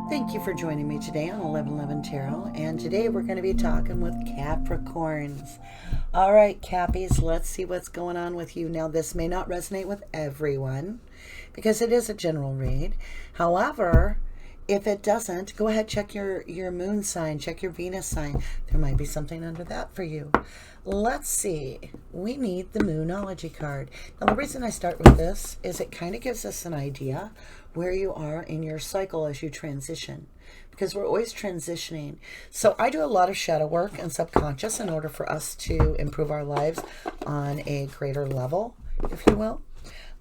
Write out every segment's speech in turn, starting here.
Thank you for joining me today on 1111 Tarot, and today we're going to be talking with Capricorns. All right, Cappies, let's see what's going on with you. Now, this may not resonate with everyone because it is a general read. However, if it doesn't, go ahead, check your moon sign, check your Venus sign. There might be something under that for you. Let's see. We need the Moonology card. Now, the reason I start with this is it kind of gives us an idea where you are in your cycle as you transition, because we're always transitioning. So I do a lot of shadow work and subconscious in order for us to improve our lives on a greater level, if you will.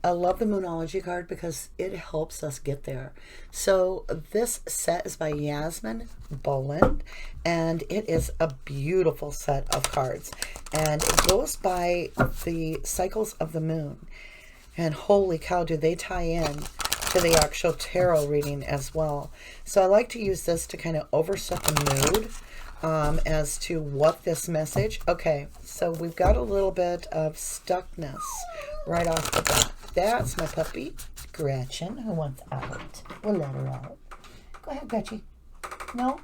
I love the Moonology card because it helps us get there. So this set is by Yasmin Boland, and it is a beautiful set of cards. And it goes by the cycles of the moon. And holy cow, do they tie in to the actual tarot reading as well. So I like to use this to kind of overset the mood as to what this message. Okay, so we've got a little bit of stuckness right off the bat. That's my puppy, Gretchen, who wants out. We'll let her out. Go ahead, Gretchen. No?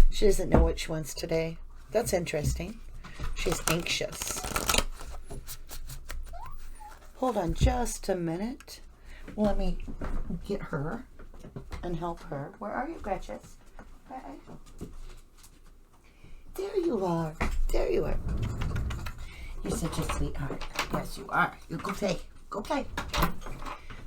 She doesn't know what she wants today. That's interesting. She's anxious. Hold on just a minute. Let me get her and help her. Where are you, Gretchen? There you are. There you are. You're such a sweetheart. Yes, you are. You go play. Go play.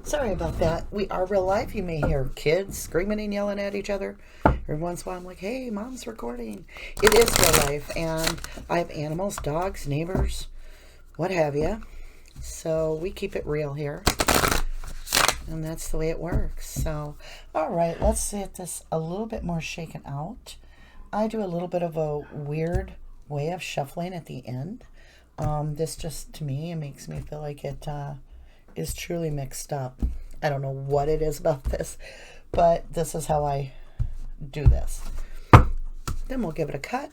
Sorry about that. We are real life. You may hear kids screaming and yelling at each other. Every once in a while I'm like, hey, mom's recording. It is real life. And I have animals, dogs, neighbors, what have you. So we keep it real here. And that's the way it works. So, all right, let's get this a little bit more shaken out. I do a little bit of a weird way of shuffling at the end. This just, to me, it makes me feel like it is truly mixed up. I don't know what it is about this, but this is how I do this. Then we'll give it a cut.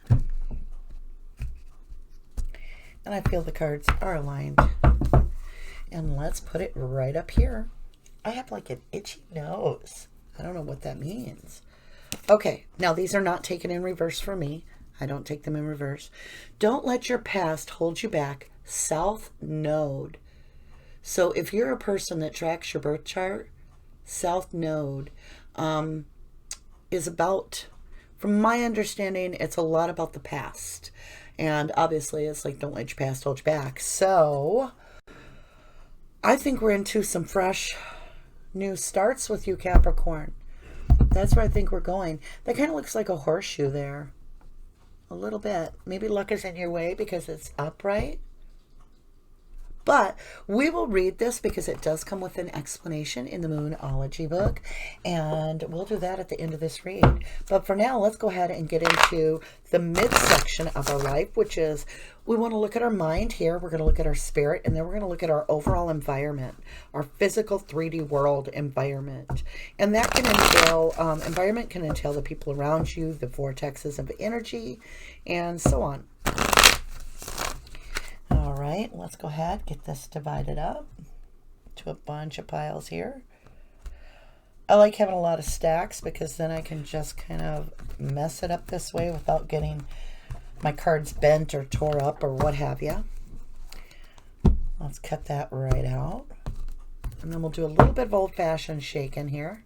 And I feel the cards are aligned. And let's put it right up here. I have like an itchy nose. I don't know what that means. Okay, now these are not taken in reverse for me. I don't take them in reverse. Don't let your past hold you back. South Node. So if you're a person that tracks your birth chart, South Node is about, from my understanding, it's a lot about the past. And obviously it's like, don't let your past hold you back. So I think we're into some fresh new starts with you, Capricorn. That's where I think we're going. That kind of looks like a horseshoe there. A little bit. Maybe luck is in your way because it's upright. But we will read this because it does come with an explanation in the Moonology book. And we'll do that at the end of this read. But for now, let's go ahead and get into the midsection of our life, which is we want to look at our mind here. We're going to look at our spirit. And then we're going to look at our overall environment, our physical 3D world environment. And that can entail, environment can entail the people around you, the vortexes of energy, and so on. All right, let's go ahead, get this divided up to a bunch of piles here. I like having a lot of stacks because then I can just kind of mess it up this way without getting my cards bent or tore up or what have you. Let's cut that right out. And then we'll do a little bit of old-fashioned shaking here.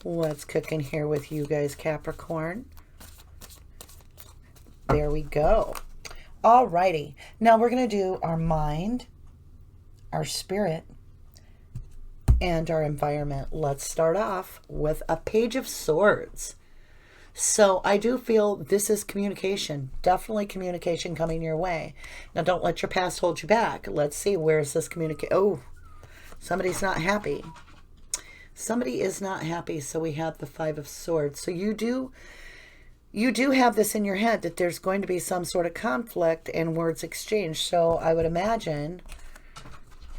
What's cooking here with you guys, Capricorn? There we go. Alrighty, now we're going to do our mind, our spirit, and our environment. Let's start off with a Page of Swords. So I do feel this is communication, definitely communication coming your way. Now don't let your past hold you back. Let's see, where is this communication? Oh, somebody's not happy. Somebody is not happy, so we have the Five of Swords. So you do have this in your head that there's going to be some sort of conflict and words exchanged. So I would imagine,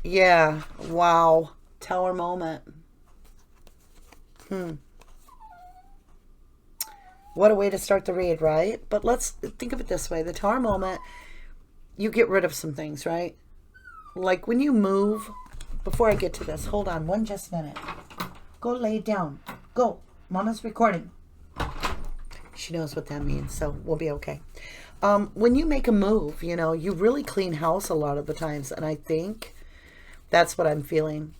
yeah, wow, Tower moment. What a way to start the read, right? But let's think of it this way. The Tower moment, you get rid of some things, right? Like when you move, before I get to this, hold on one just minute. Go lay down. Go. Mama's recording. She knows what that means, so we'll be okay. When you make a move, you know, you really clean house a lot of the times. And I think that's what I'm feeling.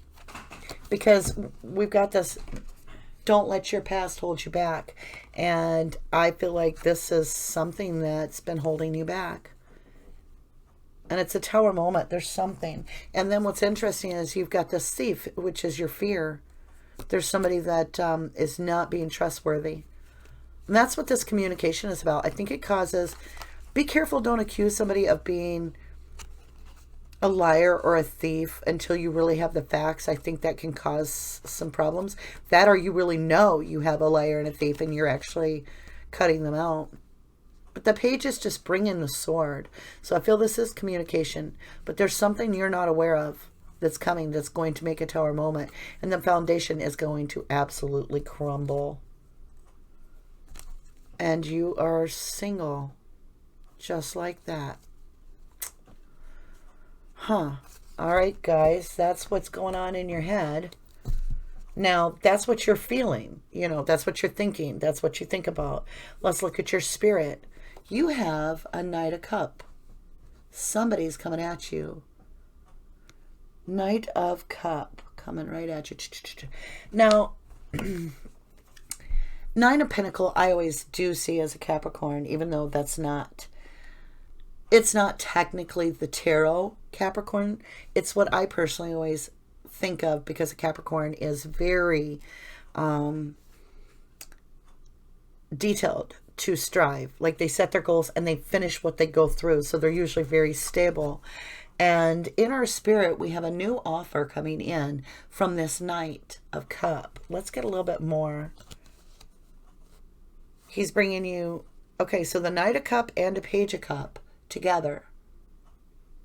Because we've got this, don't let your past hold you back. And I feel like this is something that's been holding you back. And it's a Tower moment. There's something. And then what's interesting is you've got this thief, which is your fear. There's somebody that is not being trustworthy. And that's what this communication is about. I think it causes, be careful, don't accuse somebody of being a liar or a thief until you really have the facts. I think that can cause some problems. That, or you really know you have a liar and a thief and you're actually cutting them out. But the page is just bringing the sword. So I feel this is communication. But there's something you're not aware of that's coming that's going to make a Tower moment. And the foundation is going to absolutely crumble. And you are single. Just like that. Huh. All right, guys. That's what's going on in your head. Now, that's what you're feeling. You know, that's what you're thinking. That's what you think about. Let's look at your spirit. You have a Knight of Cups. Somebody's coming at you. Knight of Cups. Coming right at you. Now, Nine of Pentacles, I always do see as a Capricorn, even though that's not, it's not technically the tarot Capricorn. It's what I personally always think of, because a Capricorn is very detailed to strive. Like, they set their goals and they finish what they go through. So they're usually very stable. And in our spirit, we have a new offer coming in from this Knight of Cups. Let's get a little bit more. He's bringing you, okay, so the Knight of Cups and a Page of Cups together.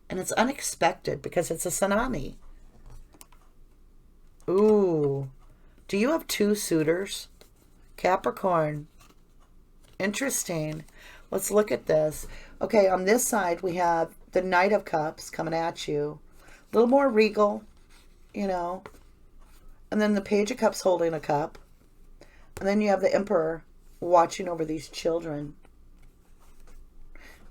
And it's unexpected because it's a tsunami. Ooh. Do you have two suitors? Capricorn. Interesting. Let's look at this. Okay, on this side, we have the Knight of Cups coming at you. A little more regal, you know. And then the Page of Cups holding a cup. And then you have the Emperor watching over these children.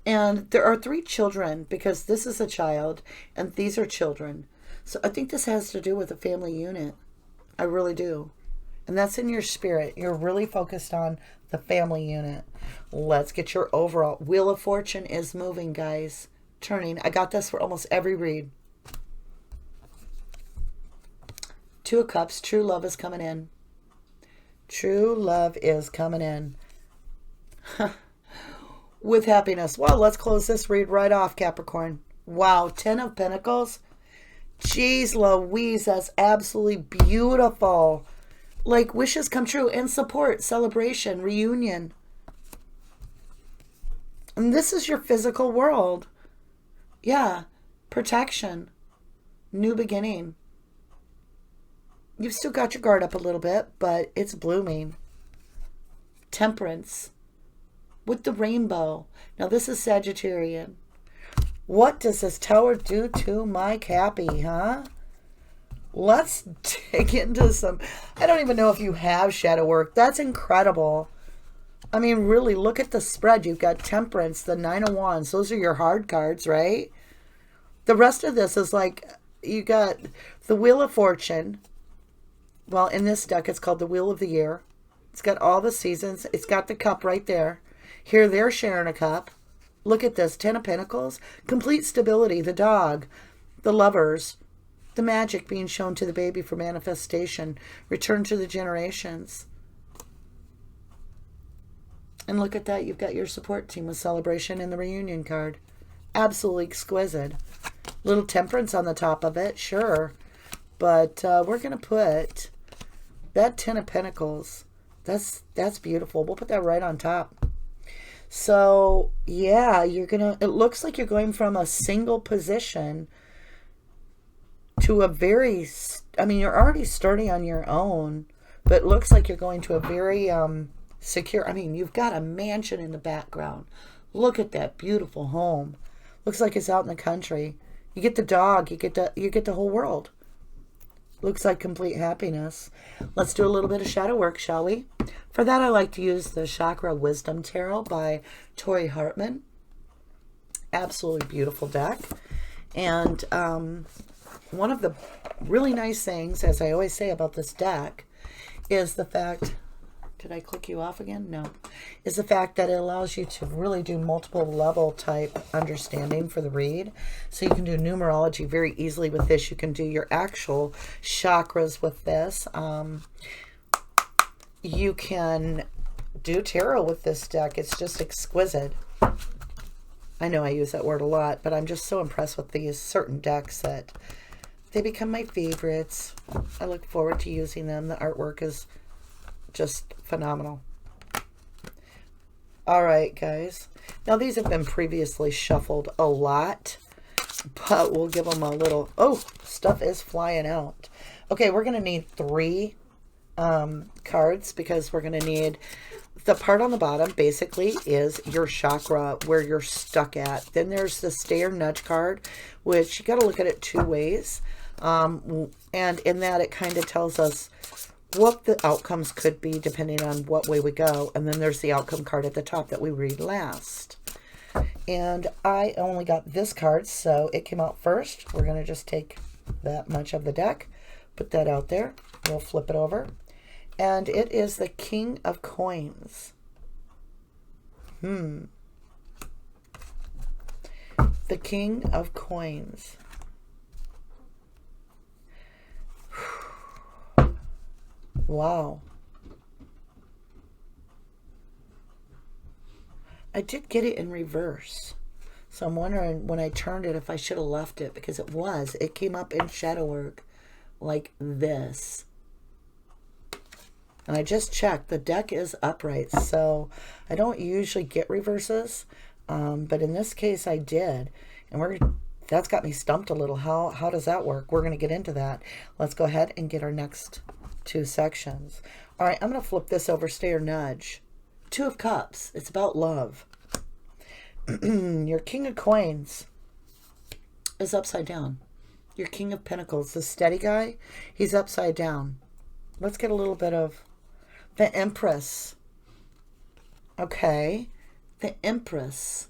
And there are 3 children, because this is a child and these are children. So I think this has to do with a family unit. I really do. And that's in your spirit. You're really focused on the family unit. Let's get your overall. Wheel of Fortune is moving, guys. Turning. I got this for almost every read. 2 of Cups. True love is coming in. True love is coming in. With happiness. Well, let's close this read right off, Capricorn. Wow, 10 of Pentacles. Jeez Louise, that's absolutely beautiful. Like, wishes come true and support, celebration, reunion. And this is your physical world. Yeah, protection, new beginning. You've still got your guard up a little bit, but it's blooming. Temperance with the rainbow. Now, this is Sagittarian. What does this Tower do to my Cappy, huh? Let's dig into some... I don't even know if you have shadow work. That's incredible. I mean, really, look at the spread. You've got Temperance, the 9 of Wands. Those are your hard cards, right? The rest of this is like, you got the Wheel of Fortune. Well, in this deck, it's called the Wheel of the Year. It's got all the seasons. It's got the cup right there. Here, they're sharing a cup. Look at this. 10 of Pentacles. Complete stability. The dog. The lovers. The magic being shown to the baby for manifestation. Return to the generations. And look at that. You've got your support team with celebration and the reunion card. Absolutely exquisite. Little Temperance on the top of it. Sure. But we're going to put that 10 of Pentacles. That's beautiful. We'll put that right on top. So, yeah, you're going to... It looks like you're going from a single position to a very... I mean, you're already starting on your own, but it looks like you're going to a very secure... I mean, you've got a mansion in the background. Look at that beautiful home. Looks like it's out in the country. You get the dog. You get the whole world. Looks like complete happiness. Let's do a little bit of shadow work, shall we? For that, I like to use the Chakra Wisdom Tarot by Tori Hartman. Absolutely beautiful deck. And one of the really nice things, as I always say about this deck, is the fact... Did I click you off again? No. Is the fact that it allows you to really do multiple level type understanding for the read. So you can do numerology very easily with this. You can do your actual chakras with this. You can do tarot with this deck. It's just exquisite. I know I use that word a lot, but I'm just so impressed with these certain decks that they become my favorites. I look forward to using them. The artwork is just phenomenal. All right, guys. Now, these have been previously shuffled a lot, but we'll give them a little... Oh, stuff is flying out. Okay, we're going to need 3 cards because we're going to need... The part on the bottom basically is your chakra, where you're stuck at. Then there's the stay or nudge card, which you got to look at it 2 ways. And in that, it kind of tells us what the outcomes could be depending on what way we go. And then there's the outcome card at the top that we read last. And I only got this card, so it came out first. We're going to just take that much of the deck, put that out there. We'll flip it over. And it is the King of Coins. The King of Coins. Wow. I did get it in reverse. So I'm wondering when I turned it if I should have left it, because it came up in shadow work like this. And I just checked, the deck is upright, so I don't usually get reverses, but in this case I did. And that's got me stumped a little. How does that work? We're going to get into that. Let's go ahead and get our next 2 sections. All right, I'm going to flip this over, stay or nudge. 2 of Cups. It's about love. Your King of Coins is upside down. Your King of Pentacles, the steady guy, he's upside down. Let's get a little bit of the Empress. Okay. The Empress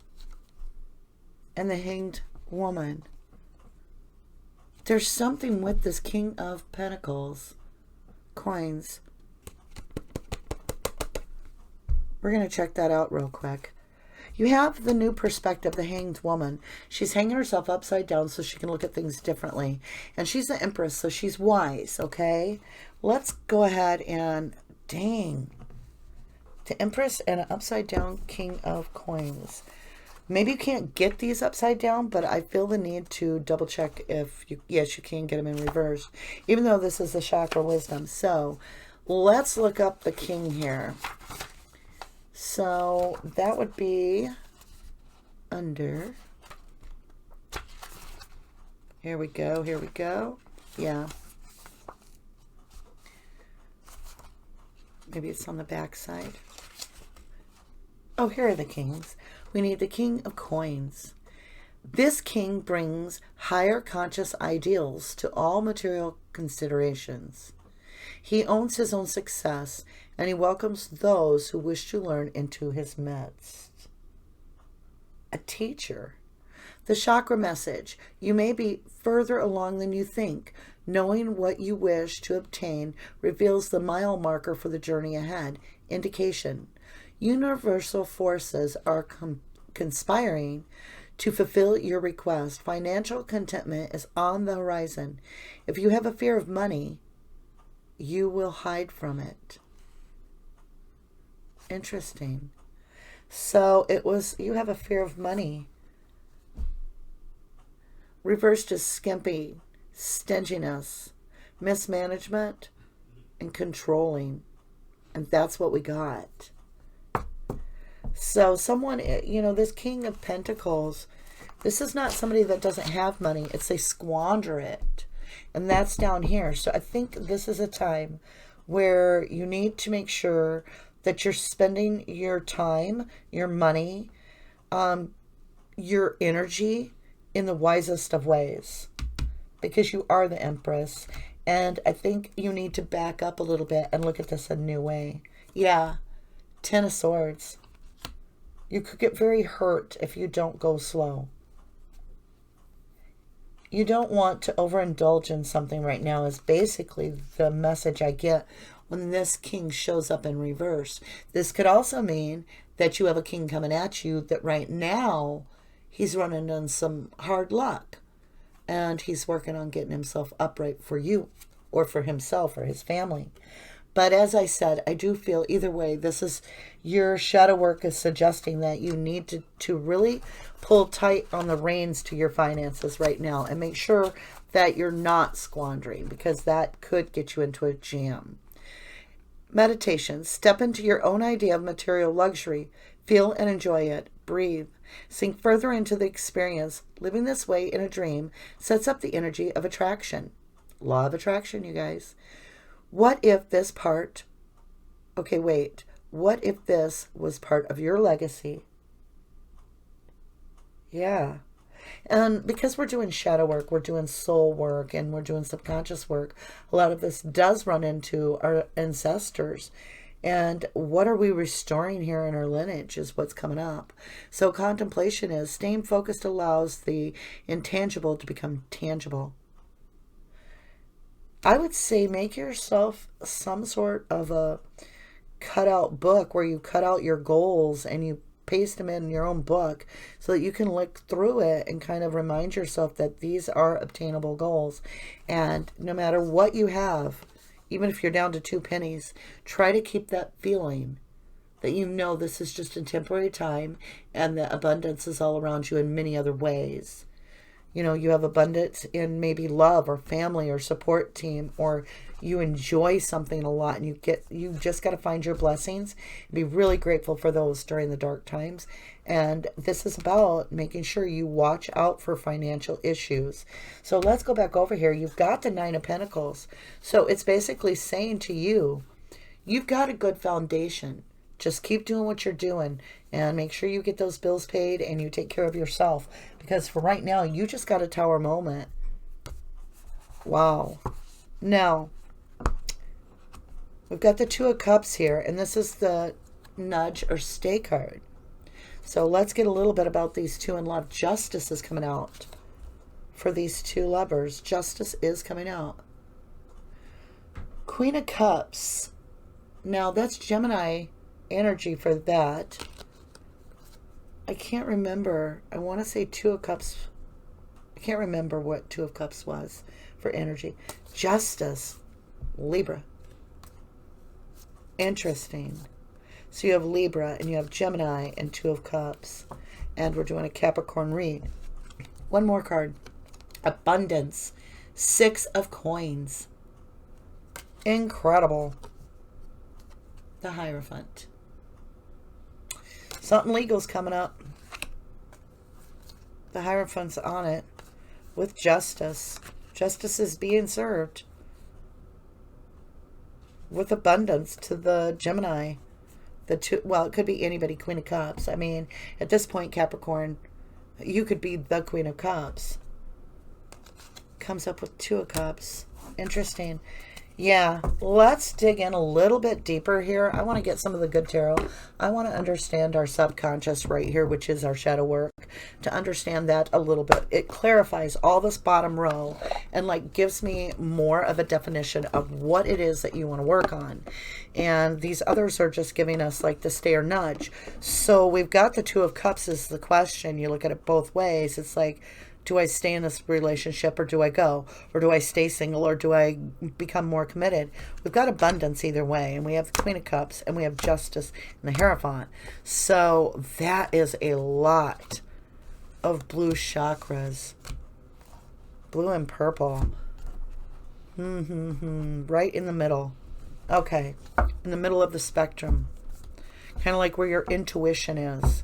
and the Hanged Woman. There's something with this King of Pentacles. Coins. We're going to check that out real quick. You have the new perspective, the Hanged Woman. She's hanging herself upside down so she can look at things differently. And she's the Empress, so she's wise, okay? Let's go ahead and... Dang. The Empress and an upside down King of Coins. Maybe you can't get these upside down, but I feel the need to double check if you... Yes, you can get them in reverse. Even though this is the Chakra Wisdom. So, let's look up the King here. So, that would be under. Here we go, here we go. Yeah. Maybe it's on the back side. Oh, here are the kings. We need the King of Coins. This king brings higher conscious ideals to all material considerations. He owns his own success, and he welcomes those who wish to learn into his midst. A teacher. The chakra message. You may be further along than you think. Knowing what you wish to obtain reveals the mile marker for the journey ahead. Indication. Universal forces are conspiring to fulfill your request. Financial contentment is on the horizon. If you have a fear of money, you will hide from it. Interesting. So it was, you have a fear of money. Reversed is skimpy, stinginess, mismanagement, and controlling. And that's what we got. So someone, you know, this King of Pentacles, this is not somebody that doesn't have money. It's they squander it. And that's down here. So I think this is a time where you need to make sure that you're spending your time, your money, your energy in the wisest of ways. Because you are the Empress. And I think you need to back up a little bit and look at this a new way. Yeah, Ten of Swords. You could get very hurt if you don't go slow. You don't want to overindulge in something right now is basically the message I get when this king shows up in reverse. This could also mean that you have a king coming at you that right now he's running on some hard luck. And he's working on getting himself upright for you or for himself or his family. But as I said, I do feel either way, this is your shadow work is suggesting that you need to really pull tight on the reins to your finances right now and make sure that you're not squandering, because that could get you into a jam. Meditation. Step into your own idea of material luxury. Feel and enjoy it. Breathe. Sink further into the experience. Living this way in a dream sets up the energy of attraction. Law of attraction, you guys. What if this part... Okay, wait. What if this was part of your legacy? Yeah. And because we're doing shadow work, we're doing soul work, and we're doing subconscious work, a lot of this does run into our ancestors. And what are we restoring here in our lineage is what's coming up. So contemplation is staying focused allows the intangible to become tangible. I would say make yourself some sort of a cutout book where you cut out your goals and you paste them in your own book so that you can look through it and kind of remind yourself that these are obtainable goals. And no matter what you have, even if you're down to 2 pennies, try to keep that feeling that you know this is just a temporary time and that abundance is all around you in many other ways. You know, you have abundance in maybe love or family or support team, or you enjoy something a lot and you just got to find your blessings and be really grateful for those during the dark times. And this is about making sure you watch out for financial issues. So let's go back over here. You've got the 9 of Pentacles. So it's basically saying to you, you've got a good foundation. Just keep doing what you're doing and make sure you get those bills paid and you take care of yourself. Because for right now, you just got a Tower moment. Wow. Now, we've got the 2 of Cups here, and this is the nudge or stay card. So let's get a little bit about these 2 in love. Justice is coming out for these 2 lovers. Justice is coming out. Queen of Cups. Now, that's Gemini energy for that. I can't remember. I want to say 2 of Cups. I can't remember what 2 of Cups was for energy. Justice. Libra. Interesting. So you have Libra and you have Gemini and 2 of Cups. And we're doing a Capricorn read. One more card. Abundance. 6 of Coins. Incredible. The Hierophant. Something legal's coming up. The Hierophant's on it with justice. Justice is being served with abundance to the Gemini. The 2, well, it could be anybody, Queen of Cups. I mean, at this point, Capricorn, you could be the Queen of Cups. Comes up with 2 of Cups. Interesting. Yeah, let's dig in a little bit deeper here. I want to get some of the good tarot. I want to understand our subconscious right here, which is our shadow work, to understand that a little bit. It clarifies all this bottom row and like gives me more of a definition of what it is that you want to work on. And these others are just giving us like the stay or nudge. So we've got the 2 of Cups is the question. You look at it both ways. It's like, do I stay in this relationship or do I go? Or do I stay single or do I become more committed? We've got abundance either way. And we have the Queen of Cups and we have Justice and the Hierophant. So that is a lot of blue chakras. Blue and purple. Right in the middle. Okay. In the middle of the spectrum. Kind of like where your intuition is.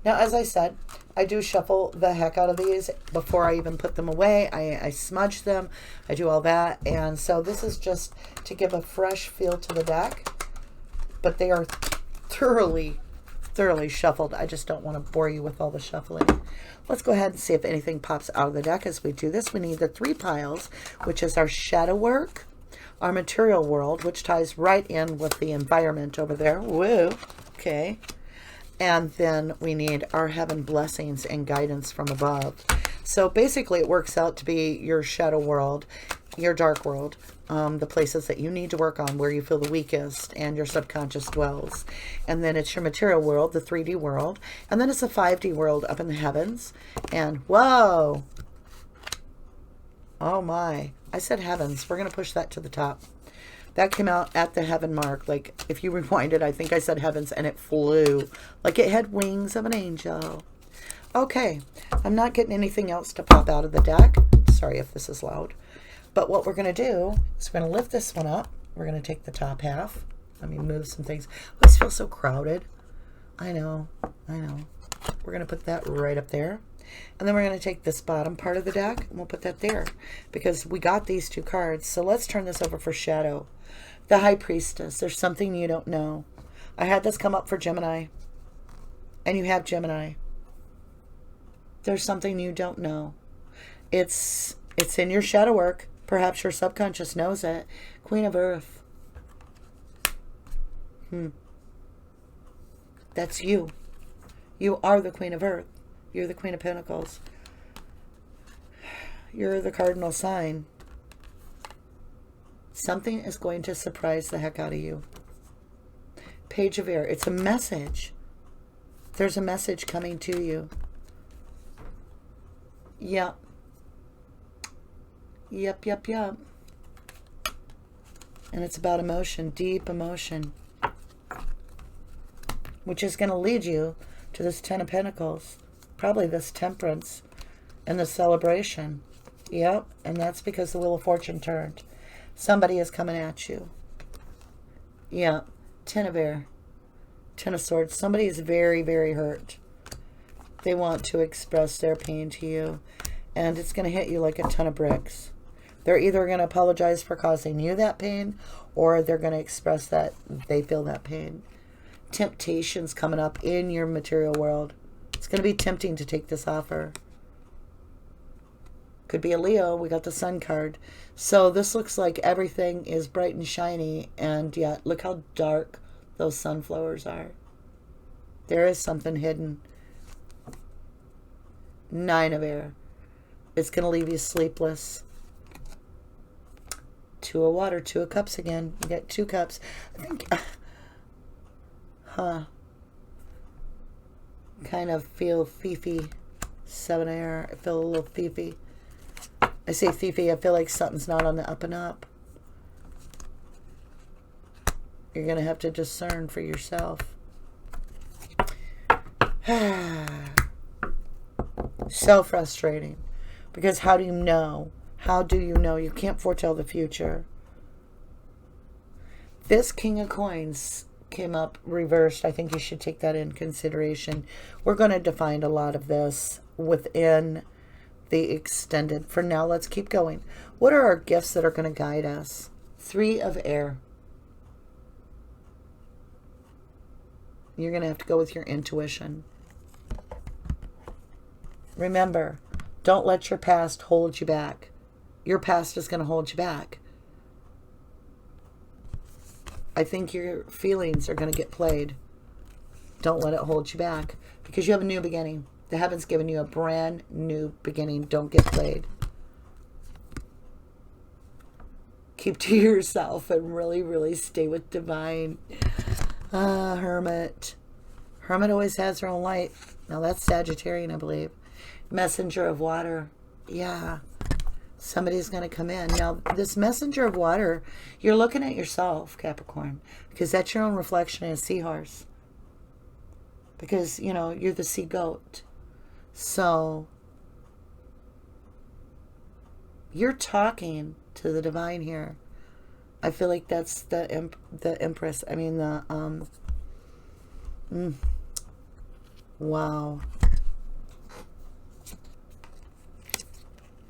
Now, as I said, I do shuffle the heck out of these before I even put them away. I smudge them. I do all that. And so this is just to give a fresh feel to the deck. But they are thoroughly thoroughly shuffled. I just don't want to bore you with all the shuffling. Let's go ahead and see if anything pops out of the deck as we do this. We need the 3 piles, which is our shadow work, our material world, which ties right in with the environment over there. Woo. Okay. And then we need our heaven blessings and guidance from above. So basically it works out to be your shadow world, your dark world, the places that you need to work on, where you feel the weakest and your subconscious dwells. And then it's your material world, the 3D world. And then it's a 5D world up in the heavens. And whoa! Oh my. I said heavens. We're going to push that to the top. That came out at the heaven mark. Like, if you rewind it, I think I said heavens, and it flew. Like it had wings of an angel. Okay. I'm not getting anything else to pop out of the deck. Sorry if this is loud. But what we're going to do is we're going to lift this one up. We're going to take the top half. Let me move some things. I always feel so crowded. I know. I know. We're going to put that right up there. And then we're going to take this bottom part of the deck and we'll put that there because we got these 2 cards. So let's turn this over for shadow. The High Priestess. There's something you don't know. I had this come up for Gemini. And you have Gemini. There's something you don't know. It's in your shadow work. Perhaps your subconscious knows it. Queen of Earth. That's you. You are the Queen of Earth. You're the Queen of Pentacles. You're the cardinal sign. Something is going to surprise the heck out of you. Page of Air. It's a message. There's a message coming to you. Yep. Yep, yep, yep. And it's about emotion, deep emotion, which is going to lead you to this 10 of Pentacles, probably this Temperance and the celebration. Yep, and that's because the Wheel of Fortune turned. Somebody is coming at you. Yeah, 10 of Air, 10 of Swords. Somebody is very, very hurt. They want to express their pain to you, and it's going to hit you like a ton of bricks. They're either going to apologize for causing you that pain, or they're going to express that they feel that pain. Temptations coming up in your material world. It's going to be tempting to take this offer. Could be a Leo. We got the Sun card. So this looks like everything is bright and shiny, and yet look how dark those sunflowers are. There is something hidden. 9 of Air. It's going to leave you sleepless. 2 of Water, 2 of Cups again. You get 2 cups. I think, kind of feel thiefy. 7 of Air. I feel a little thiefy. I say thiefy, I feel like something's not on the up and up. You're going to have to discern for yourself. So frustrating. Because how do you know? How do you know? You can't foretell the future. This King of Coins came up reversed. I think you should take that in consideration. We're going to define a lot of this within the extended. For now, let's keep going. What are our gifts that are going to guide us? 3 of Air. You're going to have to go with your intuition. Remember, don't let your past hold you back. Your past is going to hold you back. I think your feelings are going to get played. Don't let it hold you back, because you have a new beginning. The heaven's given you a brand new beginning. Don't get played. Keep to yourself and really, really stay with divine. Hermit. Hermit always has her own light. Now that's Sagittarian, I believe. Messenger of Water. Yeah. Somebody's going to come in. Now, this Messenger of Water, you're looking at yourself, Capricorn, because that's your own reflection in a seahorse. Because, you know, you're the sea goat. So, you're talking to the divine here. I feel like that's the Empress. I mean, the, wow.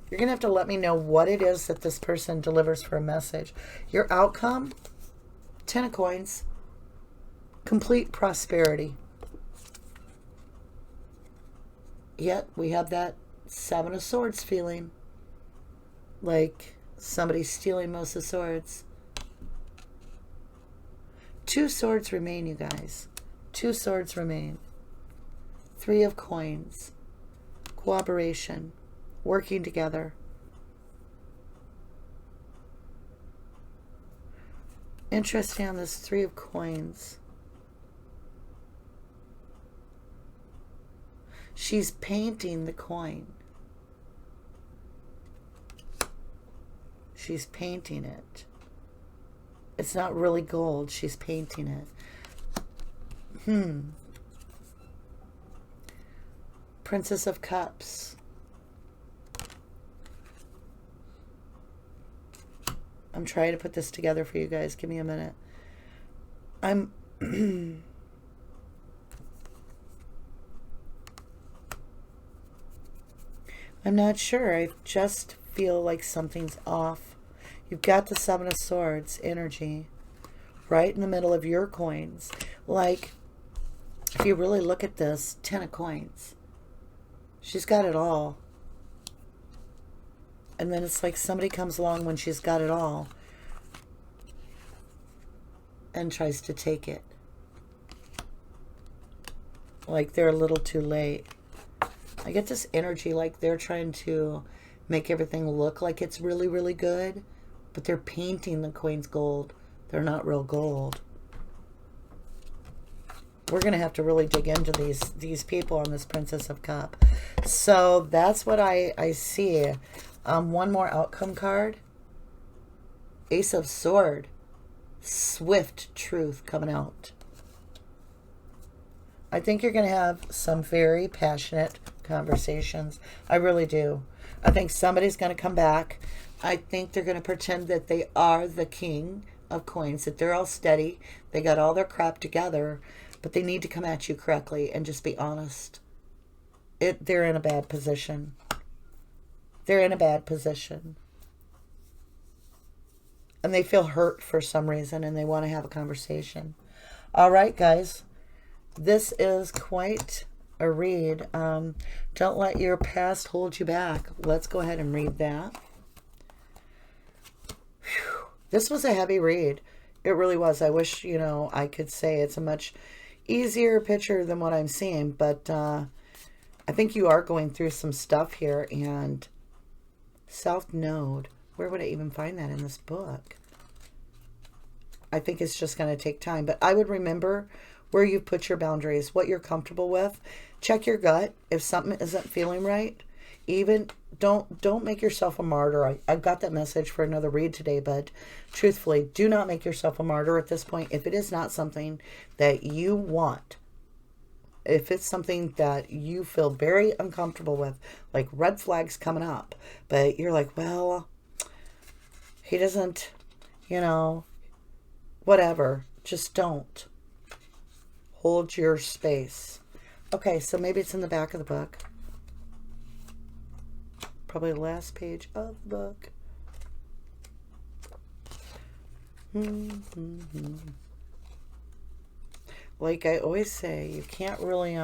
You're going to have to let me know what it is that this person delivers for a message. Your outcome, 10 of Coins, complete prosperity. yet we have that Seven of Swords feeling. Like somebody's stealing most of the swords. 2 swords remain, you guys. 2 swords remain. 3 of coins. Cooperation. Working together. Interesting on this 3 of coins. She's painting the coin. She's painting it. It's not really gold. She's painting it. Princess of Cups. I'm trying to put this together for you guys. Give me a minute. I'm not sure. I just feel like something's off. You've got the Seven of Swords energy right in the middle of your coins. Like, if you really look at this, 10 of coins. She's got it all. And then it's like somebody comes along when she's got it all and tries to take it. Like they're a little too late. I get this energy like they're trying to make everything look like it's really, really good, but they're painting the coins gold. They're not real gold. We're going to have to really dig into these people on this Princess of Cup. So that's what I see. One more outcome card. Ace of Sword. Swift truth coming out. I think you're going to have some very passionate conversations. I really do. I think somebody's going to come back. I think they're going to pretend that they are the king of coins, that they're all steady. They got all their crap together, but they need to come at you correctly and just be honest. They're in a bad position. They're in a bad position. And they feel hurt for some reason and they want to have a conversation. All right, guys. This is quite a read. Don't let your past hold you back. Let's go ahead and read that. Whew. This was a heavy read. It really was. I wish, I could say it's a much easier picture than what I'm seeing. But I think you are going through some stuff here. And South Node. Where would I even find that in this book? I think it's just going to take time. But I would remember where you've put your boundaries, what you're comfortable with. Check your gut. If something isn't feeling right, even don't make yourself a martyr. I've got that message for another read today, but truthfully, do not make yourself a martyr at this point. If it is not something that you want, if it's something that you feel very uncomfortable with, like red flags coming up, but you're like, well, he doesn't, whatever, just don't. Hold your space. Okay, so maybe it's in the back of the book. Probably the last page of the book. Like I always say, you can't really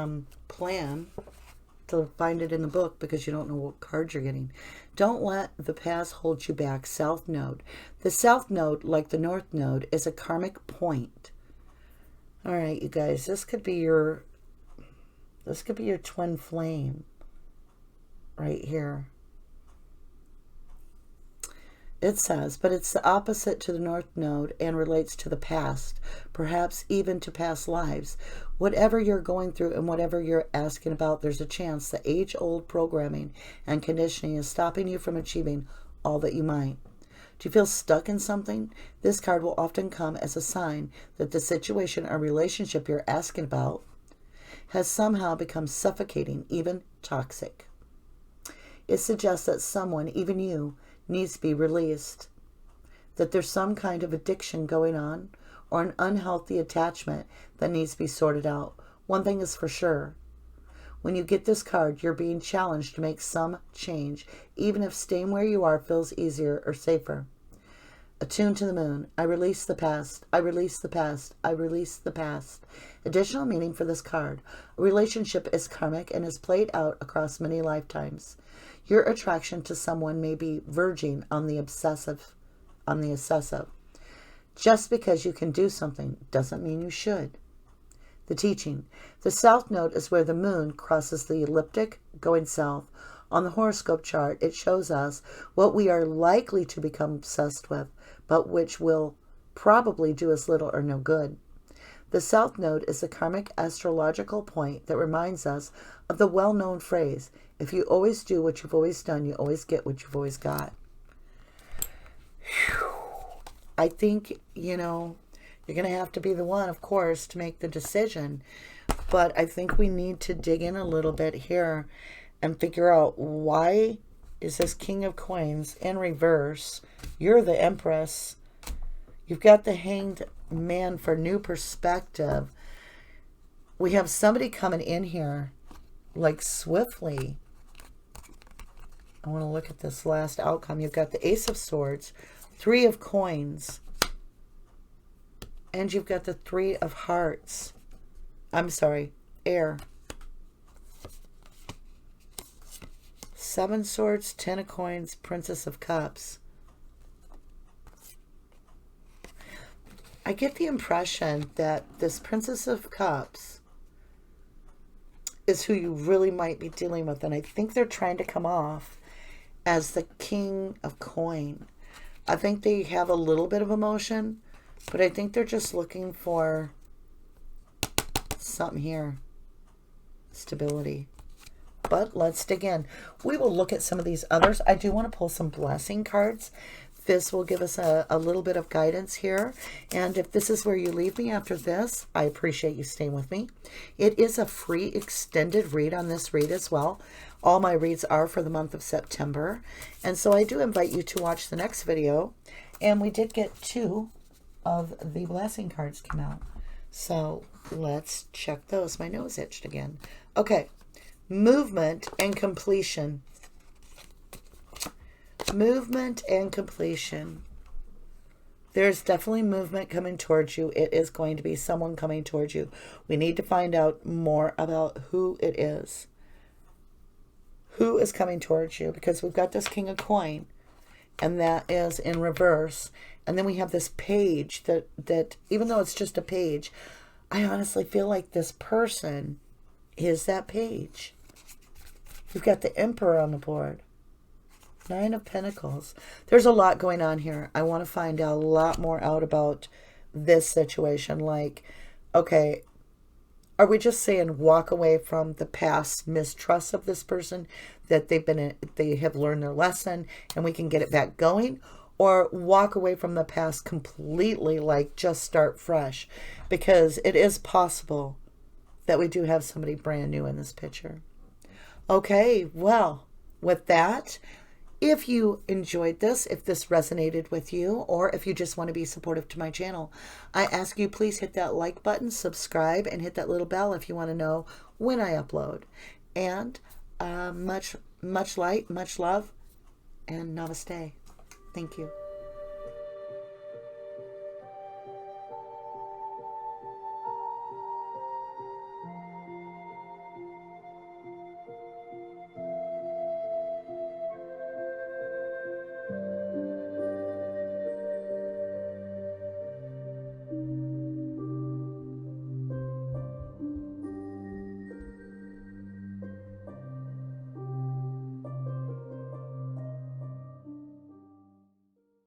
plan to find it in the book because you don't know what cards you're getting. Don't let the past hold you back. South Node. The South Node, like the North Node, is a karmic point. All right, you guys, this could be your twin flame right here. It says, but it's the opposite to the North Node and relates to the past, perhaps even to past lives. Whatever you're going through and whatever you're asking about, there's a chance the age-old programming and conditioning is stopping you from achieving all that you might. Do you feel stuck in something? This card will often come as a sign that the situation or relationship you're asking about has somehow become suffocating, even toxic. It suggests that someone, even you, needs to be released, that there's some kind of addiction going on or an unhealthy attachment that needs to be sorted out. One thing is for sure. When you get this card, you're being challenged to make some change, even if staying where you are feels easier or safer. Attuned to the moon. I release the past. I release the past. I release the past. Additional meaning for this card. A relationship is karmic and is played out across many lifetimes. Your attraction to someone may be verging on the obsessive, on the obsessive. Just because you can do something doesn't mean you should. The teaching. The south node is where the moon crosses the ecliptic, going south. On the horoscope chart, it shows us what we are likely to become obsessed with, but which will probably do us little or no good. The south node is a karmic astrological point that reminds us of the well-known phrase, if you always do what you've always done, you always get what you've always got. Whew. I think, you know, you're going to have to be the one, of course, to make the decision. But I think we need to dig in a little bit here and figure out, why is this King of Coins in reverse? You're the Empress. You've got the Hanged Man for new perspective. We have somebody coming in here like swiftly. I want to look at this last outcome. You've got the Ace of Swords, Three of Coins, and you've got the Three of Hearts. I'm sorry, Air. Seven Swords, Ten of Coins, Princess of Cups. I get the impression that this Princess of Cups is who you really might be dealing with. And I think they're trying to come off as the King of Coin. I think they have a little bit of emotion, but I think they're just looking for something here. Stability. But let's dig in. We will look at some of these others. I do want to pull some blessing cards. This will give us a little bit of guidance here. And if this is where you leave me after this, I appreciate you staying with me. It is a free extended read on this read as well. All my reads are for the month of September. And so I do invite you to watch the next video. And we did get 2 of the blessing cards come out. So let's check those. My nose itched again. Okay. Movement and completion. Movement and completion. There's definitely movement coming towards you. It is going to be someone coming towards you. We need to find out more about who it is. Who is coming towards you? Because we've got this King of Coin, and that is in reverse. And then we have this page that even though it's just a page, I honestly feel like this person is that page. We've got the Emperor on the board. 9 of Pentacles. There's a lot going on here. I want to find out a lot more out about this situation. Like, okay, are we just saying walk away from the past mistrust of this person, that they have learned their lesson and we can get it back going? Or walk away from the past completely, like just start fresh? Because it is possible that we do have somebody brand new in this picture. Okay, well, with that, if you enjoyed this, if this resonated with you, or if you just want to be supportive to my channel, I ask you please hit that like button, subscribe, and hit that little bell if you want to know when I upload. And much light, much love, and namaste. Thank you.